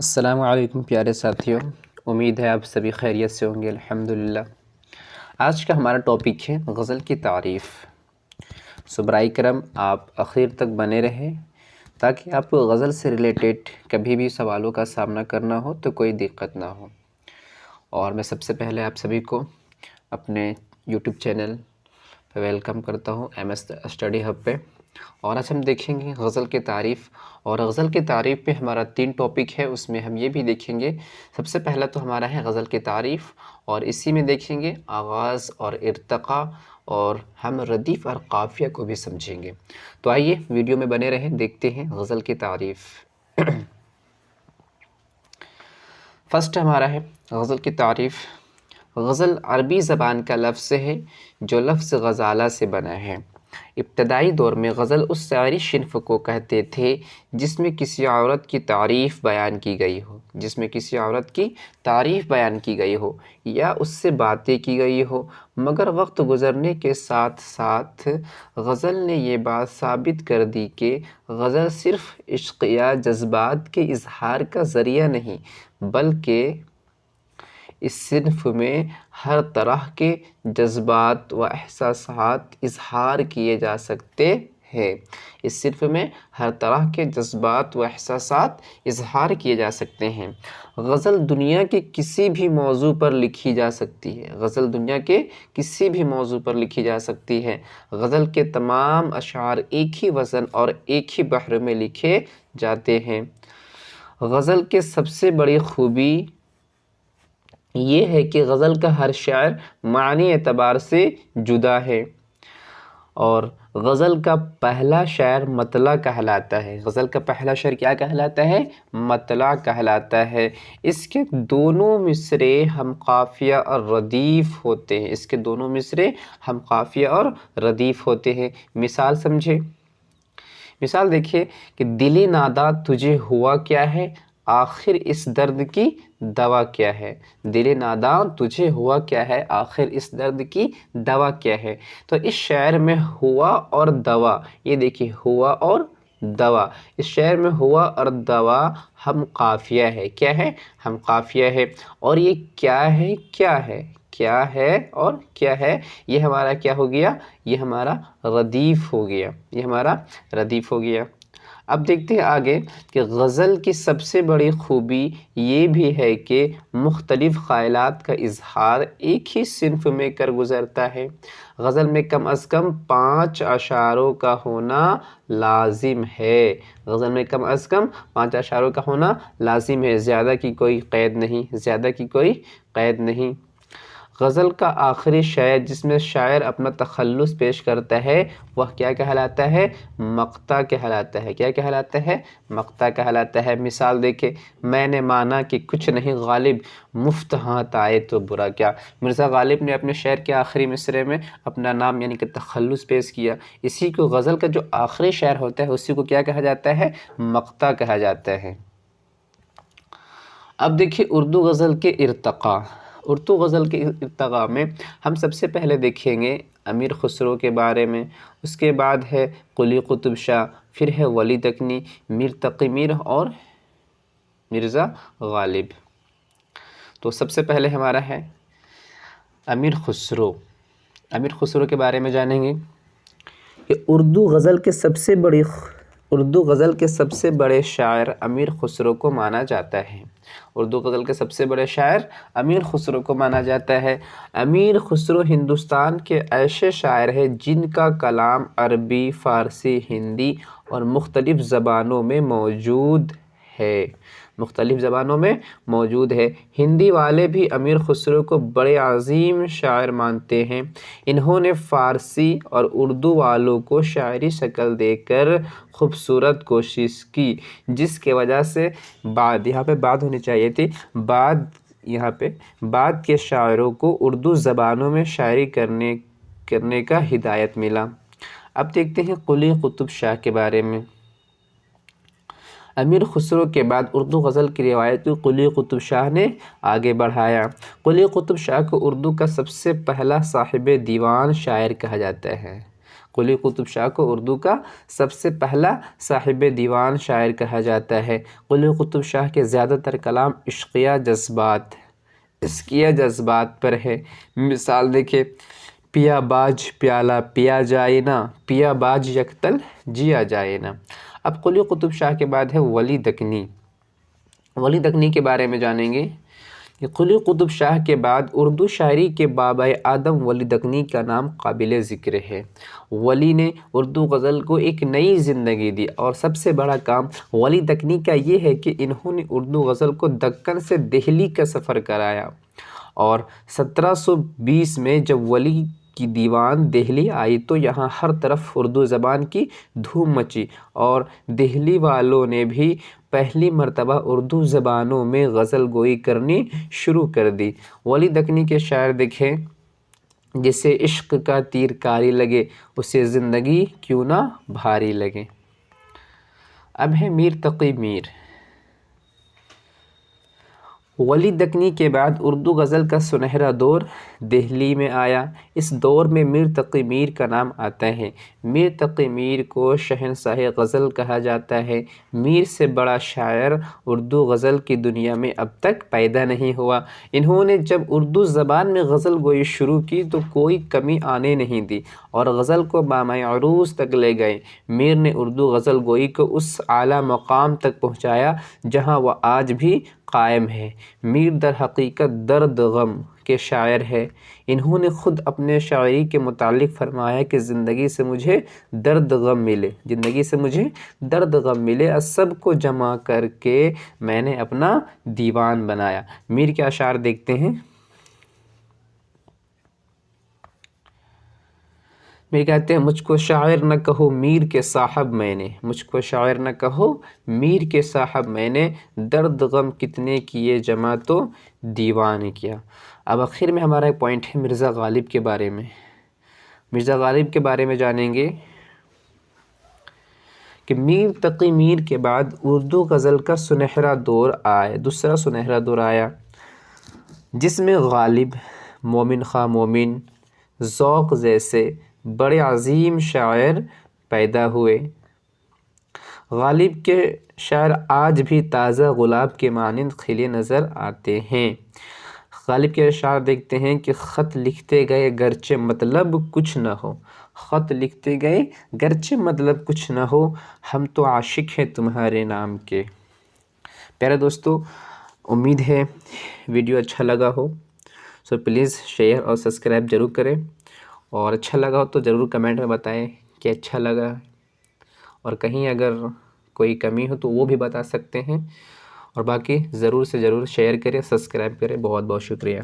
السلام علیکم پیارے ساتھیوں، امید ہے آپ سبھی خیریت سے ہوں گے الحمدللہ۔ آج کا ہمارا ٹاپک ہے غزل کی تعریف۔ برائے کرم آپ آخر تک بنے رہیں تاکہ آپ کو غزل سے ریلیٹڈ کبھی بھی سوالوں کا سامنا کرنا ہو تو کوئی دقت نہ ہو۔ اور میں سب سے پہلے آپ سبھی کو اپنے یوٹیوب چینل پہ ویلکم کرتا ہوں، ایم ایس اسٹڈی ہب پہ۔ اور آج ہم دیکھیں گے غزل کی تعریف، اور غزل کی تعریف پہ ہمارا 3 ٹاپک ہے، اس میں ہم یہ بھی دیکھیں گے۔ سب سے پہلا تو ہمارا ہے غزل کی تعریف، اور اسی میں دیکھیں گے آغاز اور ارتقاء، اور ہم ردیف اور قافیہ کو بھی سمجھیں گے۔ تو آئیے ویڈیو میں بنے رہیں، دیکھتے ہیں غزل کی تعریف۔ فرسٹ ہمارا ہے غزل کی تعریف۔ غزل عربی زبان کا لفظ ہے جو لفظ غزالہ سے بنا ہے۔ ابتدائی دور میں غزل اس شعری صنف کو کہتے تھے جس میں کسی عورت کی تعریف بیان کی گئی ہو، یا اس سے باتیں کی گئی ہو، مگر وقت گزرنے کے ساتھ ساتھ غزل نے یہ بات ثابت کر دی کہ غزل صرف عشق یا جذبات کے اظہار کا ذریعہ نہیں، بلکہ اس صنف میں ہر طرح کے جذبات و احساسات اظہار کیے جا سکتے ہیں۔ غزل دنیا کے کسی بھی موضوع پر لکھی جا سکتی ہے۔ غزل کے تمام اشعار ایک ہی وزن اور ایک ہی بحر میں لکھے جاتے ہیں۔ غزل کے سب سے بڑی خوبی یہ ہے کہ غزل کا ہر شعر معنی اعتبار سے جدا ہے، اور غزل کا پہلا شعر مطلع کہلاتا ہے۔ غزل کا پہلا شعر کیا کہلاتا ہے؟ مطلع کہلاتا ہے۔ اس کے دونوں مصرعے ہم قافیہ اور ردیف ہوتے ہیں۔ مثال سمجھے، مثال دیکھیے کہ دل ناداں تجھے ہوا کیا ہے، آخر اس درد کی دوا کیا ہے۔ دل ناداں تجھے ہوا کیا ہے، آخر اس درد کی دوا کیا ہے۔ تو اس شعر میں ہوا اور دوا، یہ دیکھیے ہوا اور دوا، اس شعر میں ہوا اور دوا ہم قافیہ ہے۔ کیا ہے؟ ہم قافیہ ہے۔ اور یہ کیا ہے اور کیا ہے، یہ ہمارا کیا ہو گیا؟ یہ ہمارا ردیف ہو گیا۔ اب دیکھتے ہیں آگے کہ غزل کی سب سے بڑی خوبی یہ بھی ہے کہ مختلف خیالات کا اظہار ایک ہی صنف میں کر گزرتا ہے۔ غزل میں کم از کم 5 اشعاروں کا ہونا لازم ہے۔ زیادہ کی کوئی قید نہیں۔ غزل کا آخری شعر جس میں شاعر اپنا تخلص پیش کرتا ہے وہ کیا کہلاتا ہے؟ مقطع کہلاتا ہے۔ کیا کہلاتا ہے؟ مقطع کہلاتا ہے۔ مثال دیکھیں، میں نے مانا کہ کچھ نہیں غالب، مفت ہاتھ آئے تو برا کیا۔ مرزا غالب نے اپنے شعر کے آخری مصرعے میں اپنا نام یعنی کہ تخلص پیش کیا۔ اسی کو غزل کا جو آخری شعر ہوتا ہے اسی کو کیا کہا جاتا ہے؟ مقطع کہا جاتا ہے۔ اب دیکھیے اردو غزل کے ارتقاء۔ میں ہم سب سے پہلے دیکھیں گے امیر خسرو کے بارے میں، اس کے بعد ہے قلی قطب شاہ، پھر ہے ولی دکنی، میر تقی میر اور مرزا غالب۔ تو سب سے پہلے ہمارا ہے امیر خسرو۔ امیر خسرو کے بارے میں جانیں گے کہ اردو غزل کے سب سے بڑے شاعر امیر خسرو کو مانا جاتا ہے۔ امیر خسرو ہندوستان کے ایسے شاعر ہیں جن کا کلام عربی، فارسی، ہندی اور مختلف زبانوں میں موجود ہے۔ ہندی والے بھی امیر خسرو کو بڑے عظیم شاعر مانتے ہیں۔ انہوں نے فارسی اور اردو والوں کو شاعری شکل دے کر خوبصورت کوشش کی، جس کی وجہ سے بعد کے شاعروں کو اردو زبانوں میں شاعری کرنے کا ہدایت ملا۔ اب دیکھتے ہیں قلی قطب شاہ کے بارے میں۔ امیر خسرو کے بعد اردو غزل کی روایت کو قلی قطب شاہ نے آگے بڑھایا۔ قلی قطب شاہ کو اردو کا سب سے پہلا صاحب دیوان شاعر کہا جاتا ہے۔ قلی قطب شاہ کو اردو کا سب سے پہلا صاحب دیوان شاعر کہا جاتا ہے۔ قلی قطب شاہ کے زیادہ تر کلام عشقیہ جذبات پر ہے۔ مثال دیکھیں، پیا باج پیالہ پیا جائے نا، پیا باج یکتل جیا جائے نا۔ اب قلی قطب شاہ کے بعد ہے ولی دکنی۔ ولی دکنی کے بارے میں جانیں گے کہ قلی قطب شاہ کے بعد اردو شاعری کے بابا آدم ولی دکنی کا نام قابل ذکر ہے۔ ولی نے اردو غزل کو ایک نئی زندگی دی، اور سب سے بڑا کام ولی دکنی کا یہ ہے کہ انہوں نے اردو غزل کو دکن سے دہلی کا سفر کرایا، اور 1720 میں جب ولی کی دیوان دہلی آئی تو یہاں ہر طرف اردو زبان کی دھوم مچی، اور دہلی والوں نے بھی پہلی مرتبہ اردو زبانوں میں غزل گوئی کرنی شروع کر دی۔ ولی دکنی کے شاعر دیکھیں، جسے عشق کا تیر کاری لگے، اسے زندگی کیوں نہ بھاری لگے۔ اب ہے میر تقی میر۔ ولی دکنی کے بعد اردو غزل کا سنہرا دور دہلی میں آیا۔ اس دور میں میر تقی میر کا نام آتا ہے۔ میر تقی میر کو شہنشاہ غزل کہا جاتا ہے۔ میر سے بڑا شاعر اردو غزل کی دنیا میں اب تک پیدا نہیں ہوا۔ انہوں نے جب اردو زبان میں غزل گوئی شروع کی تو کوئی کمی آنے نہیں دی، اور غزل کو بامِ عروج تک لے گئے۔ میر نے اردو غزل گوئی کو اس اعلیٰ مقام تک پہنچایا جہاں وہ آج بھی قائم ہے۔ میر در حقیقت درد غم کے شاعر ہے۔ انہوں نے خود اپنے شاعری کے متعلق فرمایا کہ زندگی سے مجھے درد غم ملے، سب کو جمع کر کے میں نے اپنا دیوان بنایا۔ میر کے اشعار دیکھتے ہیں۔ میر کہتے ہیں، مجھ کو شاعر نہ کہو میر کے صاحب میں نے، مجھ کو شاعر نہ کہو میر کے صاحب میں نے، درد غم کتنے کیے جمع تو دیوان کیا۔ اب آخر میں ہمارا ایک پوائنٹ ہے مرزا غالب کے بارے میں۔ مرزا غالب کے بارے میں جانیں گے کہ میر تقی میر کے بعد اردو غزل کا سنہرا دور آیا، دوسرا سنہرا دور آیا، جس میں غالب، مومن خواہ مومن، ذوق جیسے بڑے عظیم شاعر پیدا ہوئے۔ غالب کے شعر آج بھی تازہ گلاب کے مانند کھلے نظر آتے ہیں۔ غالب کے اشعار دیکھتے ہیں کہ خط لکھتے گئے گرچہ مطلب کچھ نہ ہو، خط لکھتے گئے گرچہ مطلب کچھ نہ ہو، ہم تو عاشق ہیں تمہارے نام کے۔ پیارے دوستو، امید ہے ویڈیو اچھا لگا ہو، سو پلیز شیئر اور سبسکرائب ضرور کریں، اور اچھا لگا ہو تو ضرور کمنٹ میں بتائیں کہ اچھا لگا، اور کہیں اگر کوئی کمی ہو تو وہ بھی بتا سکتے ہیں، اور باقی ضرور سے ضرور شیئر کریں، سبسکرائب کریں۔ بہت بہت شکریہ۔